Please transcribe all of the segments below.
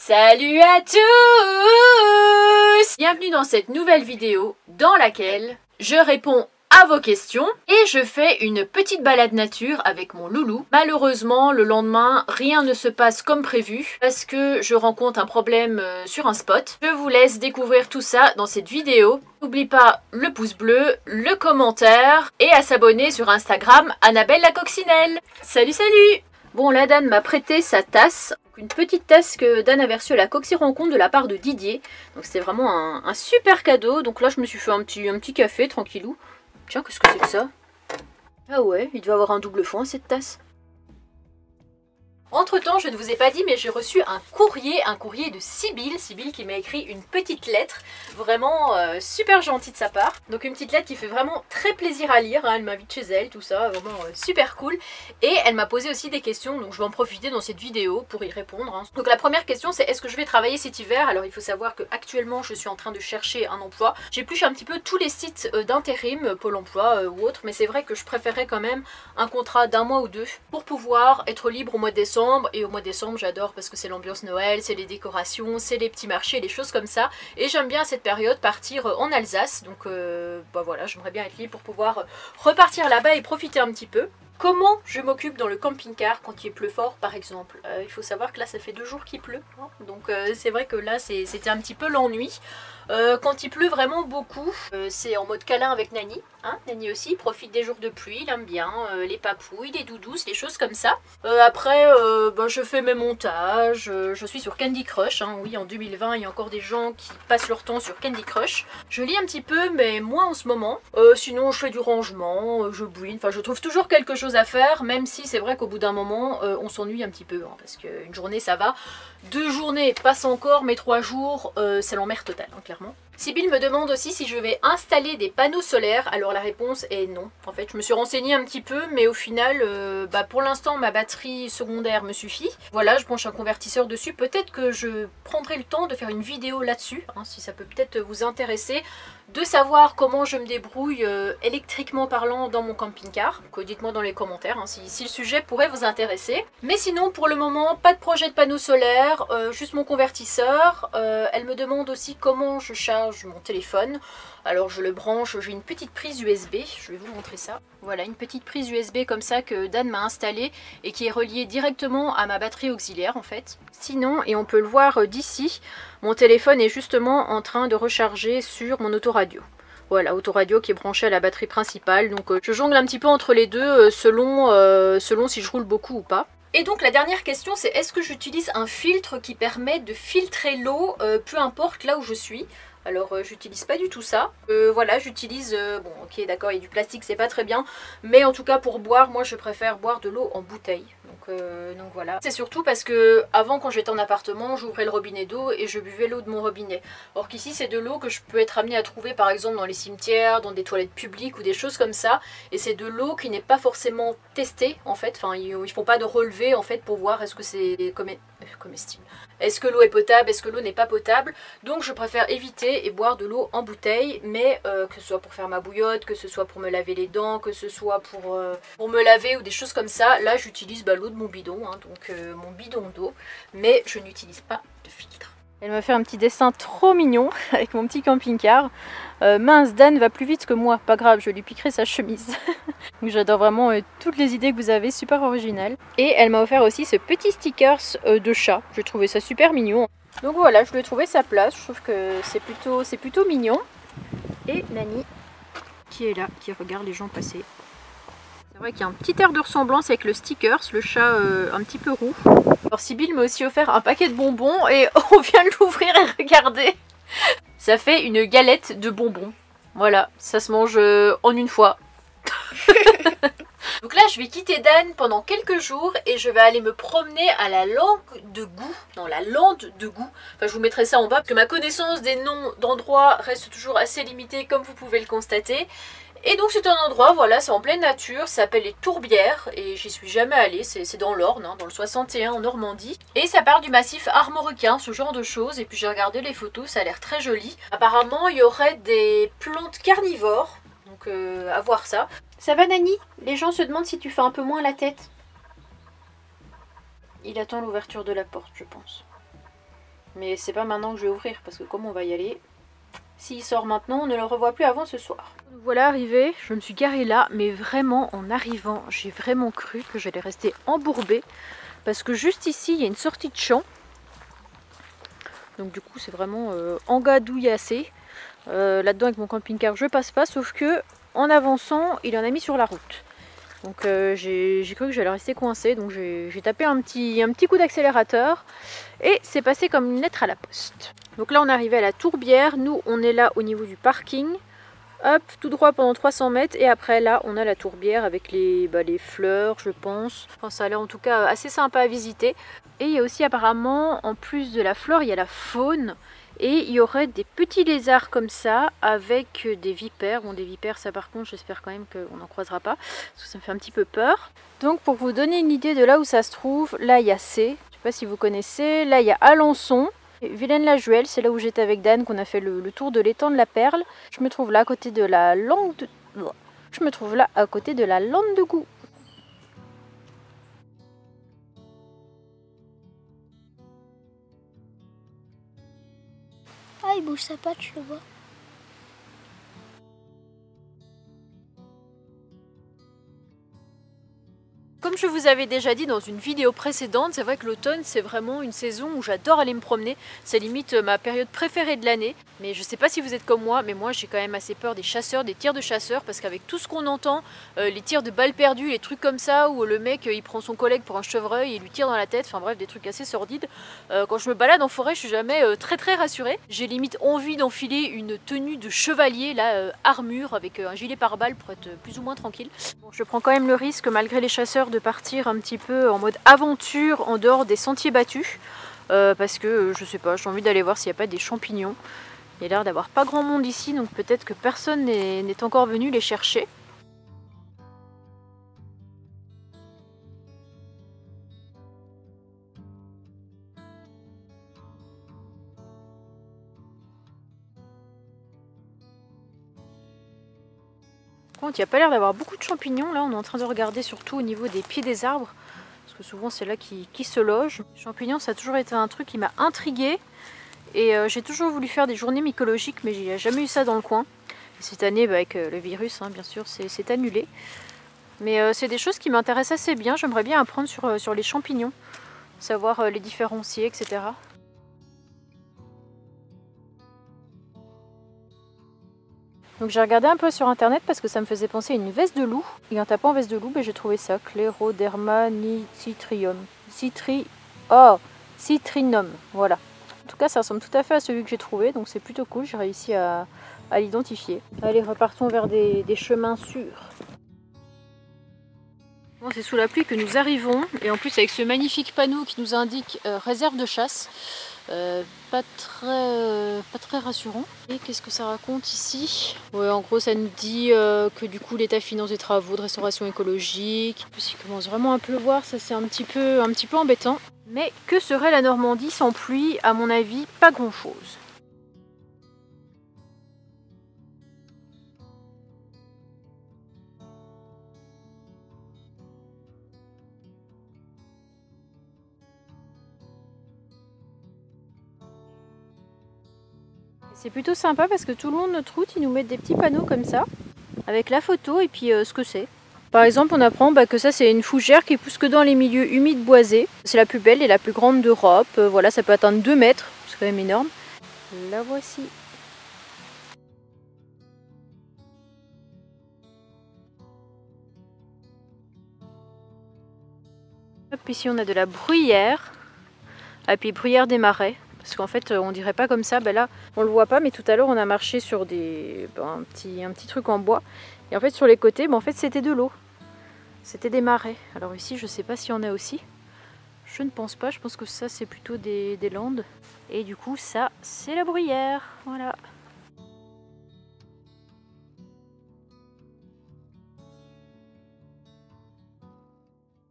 Salut à tous! Bienvenue dans cette nouvelle vidéo dans laquelle je réponds à vos questions et je fais une petite balade nature avec mon loulou. Malheureusement, le lendemain, rien ne se passe comme prévu parce que je rencontre un problème sur un spot. Je vous laisse découvrir tout ça dans cette vidéo. N'oublie pas le pouce bleu, le commentaire et à s'abonner sur Instagram Annabelle la Coccinelle. Salut salut! Bon, là Dan m'a prêté sa tasse. Une petite tasse que Dan avait reçue à la Coxy Rencontre de la part de Didier. Donc c'était vraiment un super cadeau. Donc là je me suis fait un petit café tranquillou. Tiens, qu'est-ce que c'est que ça? Ah ouais, il doit avoir un double fond cette tasse. Entre temps, je ne vous ai pas dit, mais j'ai reçu un courrier de Sybille qui m'a écrit une petite lettre, vraiment super gentille de sa part. Donc une petite lettre qui fait vraiment très plaisir à lire, hein. Elle m'invite chez elle, tout ça, vraiment super cool. Et elle m'a posé aussi des questions, donc je vais en profiter dans cette vidéo pour y répondre, hein. Donc la première question c'est: est-ce que je vais travailler cet hiver? Alors il faut savoir que actuellement je suis en train de chercher un emploi. J'épluche un petit peu tous les sites d'intérim, Pôle emploi ou autre, mais c'est vrai que je préférerais quand même un contrat d'un mois ou deux pour pouvoir être libre au mois de décembre. Et au mois de décembre j'adore parce que c'est l'ambiance Noël, c'est les décorations, c'est les petits marchés, les choses comme ça. Et j'aime bien à cette période partir en Alsace. Donc bah voilà, j'aimerais bien être libre pour pouvoir repartir là-bas et profiter un petit peu. Comment je m'occupe dans le camping-car quand il pleut fort par exemple? Il faut savoir que là ça fait 2 jours qu'il pleut, hein. Donc c'est vrai que là c'était un petit peu l'ennui. Quand il pleut vraiment beaucoup, c'est en mode câlin avec Nani, hein. Nani aussi profite des jours de pluie, il aime bien les papouilles, les doudous, les choses comme ça. Après bah, je fais mes montages, je suis sur Candy Crush, hein. Oui, en 2020 il y a encore des gens qui passent leur temps sur Candy Crush. Je lis un petit peu mais moins en ce moment. Sinon je fais du rangement, je bouine, enfin je trouve toujours quelque chose à faire, même si c'est vrai qu'au bout d'un moment on s'ennuie un petit peu, hein, parce qu'une journée ça va, 2 journées passent encore, mais 3 jours c'est l'emmerde totale, hein, clairement. Sybille me demande aussi si je vais installer des panneaux solaires. Alors la réponse est non. En fait je me suis renseignée un petit peu, mais au final bah, pour l'instant ma batterie secondaire me suffit. Voilà, je branche un convertisseur dessus. Peut-être que je prendrai le temps de faire une vidéo là-dessus, hein, si ça peut peut-être vous intéresser, de savoir comment je me débrouille électriquement parlant dans mon camping-car. Donc dites-moi dans les commentaires, hein, si le sujet pourrait vous intéresser. Mais sinon pour le moment pas de projet de panneaux solaires, juste mon convertisseur. Elle me demande aussi comment je charge mon téléphone. Alors je le branche, j'ai une petite prise USB, je vais vous montrer ça. Voilà, une petite prise USB comme ça que Dan m'a installée et qui est reliée directement à ma batterie auxiliaire en fait. Sinon, et on peut le voir d'ici, mon téléphone est justement en train de recharger sur mon autoradio. Voilà, autoradio qui est branché à la batterie principale. Donc je jongle un petit peu entre les deux selon si je roule beaucoup ou pas. Et donc la dernière question c'est: est-ce que j'utilise un filtre qui permet de filtrer l'eau peu importe là où je suis? Alors j'utilise pas du tout ça. Voilà, j'utilise, bon ok d'accord, il y a du plastique, c'est pas très bien, mais en tout cas pour boire, moi je préfère boire de l'eau en bouteille. Donc voilà. C'est surtout parce que avant, quand j'étais en appartement, j'ouvrais le robinet d'eau et je buvais l'eau de mon robinet. Or qu'ici c'est de l'eau que je peux être amenée à trouver par exemple dans les cimetières, dans des toilettes publiques ou des choses comme ça. Et c'est de l'eau qui n'est pas forcément testée en fait. Enfin ils font pas de relevé en fait pour voir est-ce que c'est comestible. Est-ce que l'eau est potable, est-ce que l'eau n'est pas potable. Donc je préfère éviter et boire de l'eau en bouteille, mais que ce soit pour faire ma bouillotte, que ce soit pour me laver les dents, que ce soit pour me laver ou des choses comme ça. Là j'utilise l'eau de mon bidon, hein, donc mon bidon d'eau, mais je n'utilise pas de filtre. Elle m'a fait un petit dessin trop mignon avec mon petit camping-car. Mince, Dan va plus vite que moi, pas grave, je lui piquerai sa chemise. J'adore vraiment toutes les idées que vous avez, super originales. Et elle m'a offert aussi ce petit stickers de chat, je trouvais ça super mignon. Donc voilà, je lui ai trouvé sa place, je trouve que c'est plutôt mignon. Et Nani qui est là, qui regarde les gens passer. C'est vrai qu'il y a un petit air de ressemblance avec le stickers, le chat un petit peu roux. Alors Sybille m'a aussi offert un paquet de bonbons et on vient de l'ouvrir et regarder. Ça fait une galette de bonbons. Voilà, ça se mange en une fois. Donc là je vais quitter Dan pendant quelques jours et je vais aller me promener à la langue de Goût. Non, la lande de Goût. Enfin je vous mettrai ça en bas parce que ma connaissance des noms d'endroits reste toujours assez limitée comme vous pouvez le constater. Et donc c'est un endroit, voilà, c'est en pleine nature, ça s'appelle les Tourbières et j'y suis jamais allée, c'est dans l'Orne, hein, dans le 61 en Normandie. Et ça part du massif armoricain, ce genre de choses, et puis j'ai regardé les photos, ça a l'air très joli. Apparemment il y aurait des plantes carnivores, donc à voir ça. Ça va Nani? Les gens se demandent si tu fais un peu moins la tête. Il attend l'ouverture de la porte je pense. Mais c'est pas maintenant que je vais ouvrir parce que comme on va y aller, s'il sort maintenant, on ne le revoit plus avant ce soir. Voilà arrivé, je me suis garée là, mais vraiment en arrivant, j'ai vraiment cru que j'allais rester embourbée parce que juste ici, il y a une sortie de champ. Donc du coup, c'est vraiment engadouillassé. Là-dedans avec mon camping-car, je passe pas, sauf que en avançant, il en a mis sur la route. Donc j'ai cru que j'allais rester coincée, donc j'ai tapé un petit coup d'accélérateur et c'est passé comme une lettre à la poste. Donc là on est arrivé à la tourbière, nous on est là au niveau du parking, hop, tout droit pendant 300 mètres et après là on a la tourbière avec les fleurs je pense. Enfin ça a l'air en tout cas assez sympa à visiter. Et il y a aussi apparemment, en plus de la flore, il y a la faune. Et il y aurait des petits lézards comme ça avec des vipères. Bon, des vipères, ça par contre, j'espère quand même qu'on n'en croisera pas. Parce que ça me fait un petit peu peur. Donc pour vous donner une idée de là où ça se trouve, là il y a C. Je ne sais pas si vous connaissez. Là il y a Alençon. Vilaine-la-Juelle, c'est là où j'étais avec Dan, qu'on a fait le tour de l'étang de la Perle. Je me trouve là à côté de la langue de... Je me trouve là à côté de la lande de Goût. Ah, il bouge sa patte, je le vois. Comme je vous avais déjà dit dans une vidéo précédente, c'est vrai que l'automne c'est vraiment une saison où j'adore aller me promener. C'est limite ma période préférée de l'année. Mais je sais pas si vous êtes comme moi, mais moi j'ai quand même assez peur des chasseurs, des tirs de chasseurs. Parce qu'avec tout ce qu'on entend, les tirs de balles perdues, les trucs comme ça, où le mec il prend son collègue pour un chevreuil et lui tire dans la tête. Enfin bref, des trucs assez sordides. Quand je me balade en forêt, je suis jamais très rassurée. J'ai limite envie d'enfiler une tenue de chevalier, là, armure, avec un gilet pare-balles pour être plus ou moins tranquille. Bon, je prends quand même le risque, malgré les chasseurs, de partir un petit peu en mode aventure en dehors des sentiers battus parce que je sais pas, j'ai envie d'aller voir s'il n'y a pas des champignons. Il y a l'air d'avoir pas grand monde ici, donc peut-être que personne n'est encore venu les chercher. Par contre, il n'y a pas l'air d'avoir beaucoup de champignons. Là, on est en train de regarder surtout au niveau des pieds des arbres. Parce que souvent, c'est là qui se logent. Les champignons, ça a toujours été un truc qui m'a intriguée. Et j'ai toujours voulu faire des journées mycologiques, mais il n'y a jamais eu ça dans le coin. Et cette année, avec le virus, hein, bien sûr, c'est annulé. Mais c'est des choses qui m'intéressent assez bien. J'aimerais bien apprendre sur les champignons. Savoir les différencier, etc. Donc j'ai regardé un peu sur internet parce que ça me faisait penser à une veste de loup. Et en tapant veste de loup, j'ai trouvé ça. Cléroderma nicitrium. Citrinum. Voilà. En tout cas, ça ressemble tout à fait à celui que j'ai trouvé. Donc c'est plutôt cool. J'ai réussi à l'identifier. Allez, repartons vers des chemins sûrs. Bon, c'est sous la pluie que nous arrivons. Et en plus avec ce magnifique panneau qui nous indique réserve de chasse. Pas très rassurant. Et qu'est-ce que ça raconte ici? Ouais, en gros ça nous dit que du coup l'État finance des travaux de restauration écologique. En plus il commence vraiment à pleuvoir, ça c'est un petit peu embêtant. Mais que serait la Normandie sans pluie? À mon avis, pas grand chose. C'est plutôt sympa parce que tout le long de notre route, ils nous mettent des petits panneaux comme ça, avec la photo et puis ce que c'est. Par exemple, on apprend que ça c'est une fougère qui pousse que dans les milieux humides boisés. C'est la plus belle et la plus grande d'Europe. Voilà, ça peut atteindre 2 mètres, c'est quand même énorme. La voici. Hop, ici on a de la bruyère. Et puis bruyère des marais. Parce qu'en fait, on dirait pas comme ça. Là, on le voit pas, mais tout à l'heure, on a marché sur un petit truc en bois. Et en fait, sur les côtés, en fait, c'était de l'eau. C'était des marais. Alors ici, je sais pas s'il y en a aussi. Je ne pense pas. Je pense que ça, c'est plutôt des landes. Et du coup, ça, c'est la bruyère. Voilà.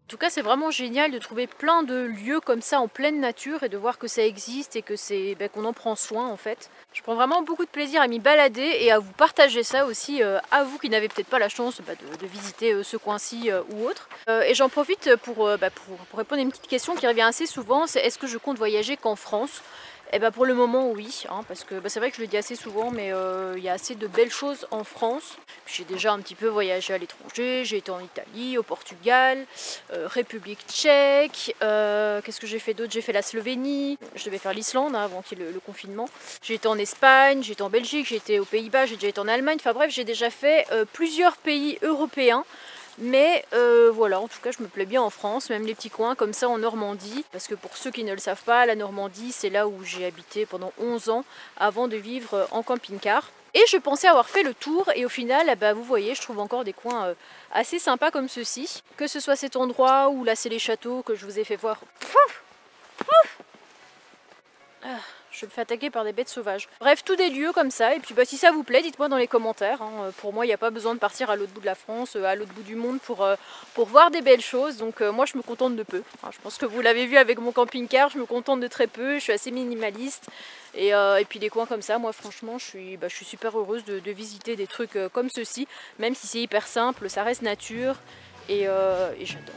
En tout cas, c'est vraiment génial de trouver plein de lieux comme ça en pleine nature et de voir que ça existe et que c'est qu'on en prend soin en fait. Je prends vraiment beaucoup de plaisir à m'y balader et à vous partager ça aussi à vous qui n'avez peut-être pas la chance de visiter ce coin-ci ou autre. Et j'en profite pour répondre à une petite question qui revient assez souvent, c'est est-ce que je compte voyager qu'en France ? Eh ben pour le moment oui, hein, parce que c'est vrai que je le dis assez souvent, mais il y a assez de belles choses en France. J'ai déjà un petit peu voyagé à l'étranger, j'ai été en Italie, au Portugal, République tchèque, qu'est-ce que j'ai fait d'autre? J'ai fait la Slovénie, je devais faire l'Islande hein, avant qu'il y ait le confinement. J'ai été en Espagne, j'ai été en Belgique, j'ai été aux Pays-Bas, j'ai déjà été en Allemagne, enfin bref j'ai déjà fait plusieurs pays européens. Mais voilà, en tout cas je me plais bien en France, même les petits coins comme ça en Normandie. Parce que pour ceux qui ne le savent pas, la Normandie c'est là où j'ai habité pendant 11 ans avant de vivre en camping-car. Et je pensais avoir fait le tour et au final, bah, vous voyez, je trouve encore des coins assez sympas comme ceux-ci. Que ce soit cet endroit ou là c'est les châteaux que je vous ai fait voir. Je me fais attaquer par des bêtes sauvages. Bref, tous des lieux comme ça. Et puis bah, si ça vous plaît, dites-moi dans les commentaires. Hein. Pour moi, il n'y a pas besoin de partir à l'autre bout de la France, à l'autre bout du monde pour voir des belles choses. Donc moi, je me contente de peu. Enfin, je pense que vous l'avez vu avec mon camping-car, je me contente de très peu. Je suis assez minimaliste. Et puis des coins comme ça, moi franchement, je suis super heureuse de visiter des trucs comme ceux-ci. Même si c'est hyper simple, ça reste nature. Et j'adore.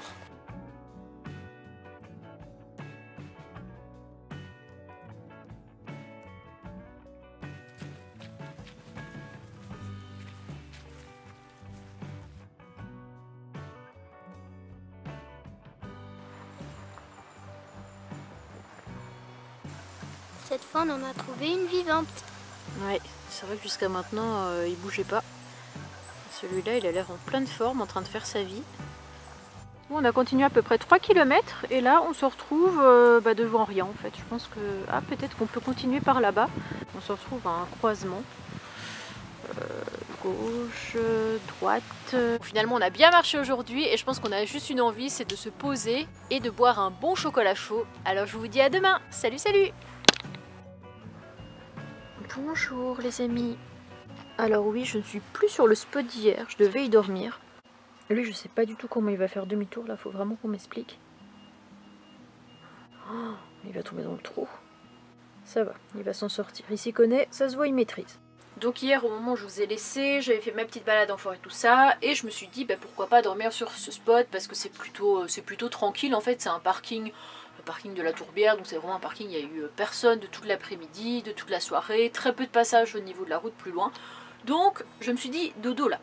Cette fois, on en a trouvé une vivante. Ouais, c'est vrai que jusqu'à maintenant, il bougeait pas. Celui-là, il a l'air en pleine forme, en train de faire sa vie. Bon, on a continué à peu près 3 km et là, on se retrouve devant rien en fait. Je pense que... Ah, peut-être qu'on peut continuer par là-bas. On se retrouve à un croisement. Gauche, droite. Finalement, on a bien marché aujourd'hui et je pense qu'on a juste une envie, c'est de se poser et de boire un bon chocolat chaud. Alors, je vous dis à demain. Salut, salut! Bonjour les amis. Alors oui, je ne suis plus sur le spot d'hier, je devais y dormir. Lui, je sais pas du tout comment il va faire demi-tour, là, faut vraiment qu'on m'explique. Oh, il va tomber dans le trou. Ça va, il va s'en sortir, il s'y connaît, ça se voit, il maîtrise. Donc hier, au moment où je vous ai laissé, j'avais fait ma petite balade en forêt, tout ça, et je me suis dit, pourquoi pas dormir sur ce spot, parce que c'est plutôt tranquille, en fait, c'est un parking... Le parking de la Tourbière, donc c'est vraiment un parking, il n'y a eu personne de toute l'après-midi, de toute la soirée, très peu de passages au niveau de la route plus loin. Donc je me suis dit, dodo là.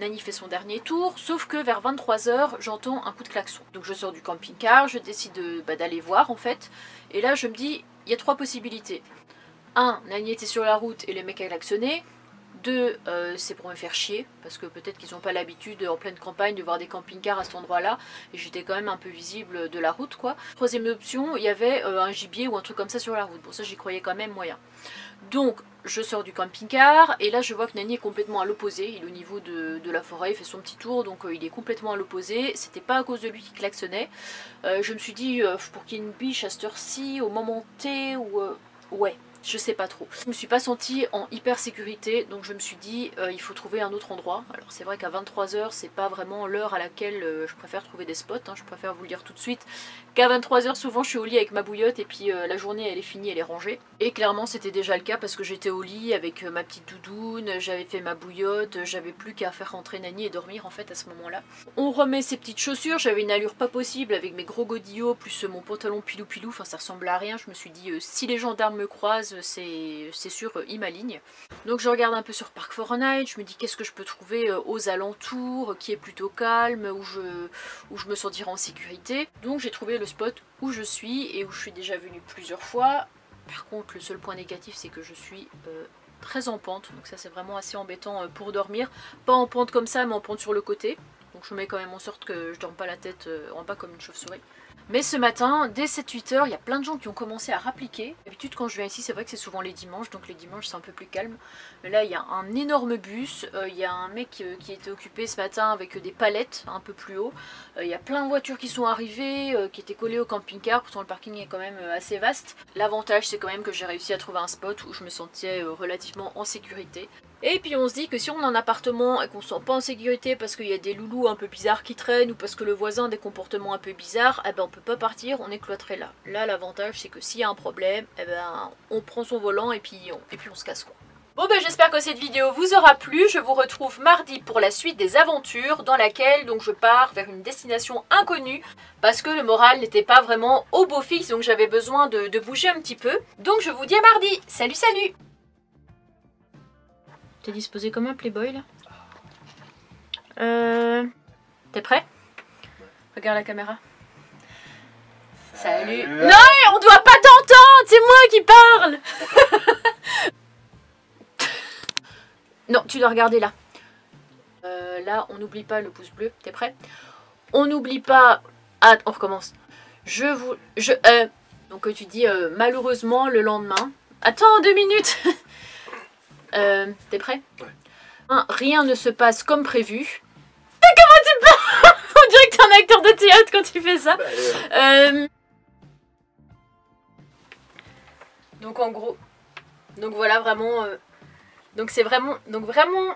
Nani fait son dernier tour, sauf que vers 23 h, j'entends un coup de klaxon. Donc je sors du camping-car, je décide d'aller voir en fait, et là je me dis, il y a 3 possibilités. 1, Nani était sur la route et le mec a klaxonné. 2, c'est pour me faire chier, parce que peut-être qu'ils n'ont pas l'habitude en pleine campagne de voir des camping-cars à cet endroit-là, et j'étais quand même un peu visible de la route quoi. Troisième option, il y avait un gibier ou un truc comme ça sur la route, bon ça j'y croyais quand même moyen. Donc je sors du camping-car, et là je vois que Nani est complètement à l'opposé, il est au niveau de la forêt, il fait son petit tour, donc il est complètement à l'opposé, c'était pas à cause de lui qui klaxonnait. Je me suis dit, pour qu'il y ait une biche à cette heure-ci, au moment T, ou... ouais. Je sais pas trop. Je me suis pas sentie en hyper sécurité, donc je me suis dit il faut trouver un autre endroit. Alors c'est vrai qu'à 23 h c'est pas vraiment l'heure à laquelle je préfère trouver des spots, hein. Je préfère vous le dire tout de suite qu'à 23 h souvent je suis au lit avec ma bouillotte et puis la journée elle est finie, elle est rangée. Et clairement c'était déjà le cas parce que j'étais au lit avec ma petite doudoune, j'avais fait ma bouillotte, j'avais plus qu'à faire rentrer Nani et dormir en fait à ce moment là. On remet ses petites chaussures, j'avais une allure pas possible avec mes gros godillots plus mon pantalon pilou pilou, enfin ça ressemble à rien. Je me suis dit si les gendarmes me croisent c'est sûr, ils m'alignent. Donc je regarde un peu sur Park4Night, je me dis qu'est-ce que je peux trouver aux alentours, qui est plutôt calme, où je me sentirai en sécurité. Donc j'ai trouvé le spot où je suis et où je suis déjà venue plusieurs fois. Par contre le seul point négatif c'est que je suis très en pente, donc ça c'est vraiment assez embêtant pour dormir. Pas en pente comme ça mais en pente sur le côté. Donc je mets quand même en sorte que je dorme pas la tête en bas comme une chauve-souris. Mais ce matin, dès 7-8 h, il y a plein de gens qui ont commencé à rappliquer. D'habitude quand je viens ici, c'est vrai que c'est souvent les dimanches, donc les dimanches c'est un peu plus calme. Mais là il y a un énorme bus, il y a un mec qui était occupé ce matin avec des palettes un peu plus haut. Il y a plein de voitures qui sont arrivées, qui étaient collées au camping-car, pourtant le parking est quand même assez vaste. L'avantage c'est quand même que j'ai réussi à trouver un spot où je me sentais relativement en sécurité. Et puis on se dit que si on est en appartement et qu'on se sent pas en sécurité parce qu'il y a des loulous un peu bizarres qui traînent ou parce que le voisin a des comportements un peu bizarres, eh ben on peut pas partir, on est cloîtré là. Là l'avantage c'est que s'il y a un problème, eh ben on prend son volant et puis on se casse quoi. Bon ben j'espère que cette vidéo vous aura plu. Je vous retrouve mardi pour la suite des aventures dans laquelle donc je pars vers une destination inconnue parce que le moral n'était pas vraiment au beau fixe, donc j'avais besoin de bouger un petit peu. Donc je vous dis à mardi. Salut salut. T'es disposé comme un playboy là? T'es prêt? Regarde la caméra. Salut. Non, on doit pas t'entendre, c'est moi qui parle. Non, tu dois regarder là. Là, on n'oublie pas le pouce bleu. T'es prêt? On n'oublie pas... Ah, on recommence. Donc tu dis malheureusement le lendemain. Attends 2 minutes. T'es prêt? Ouais. Rien ne se passe comme prévu. Comment tu parles? On dirait que t'es un acteur de théâtre quand tu fais ça. Donc en gros... Donc voilà vraiment... Donc c'est vraiment... Donc vraiment...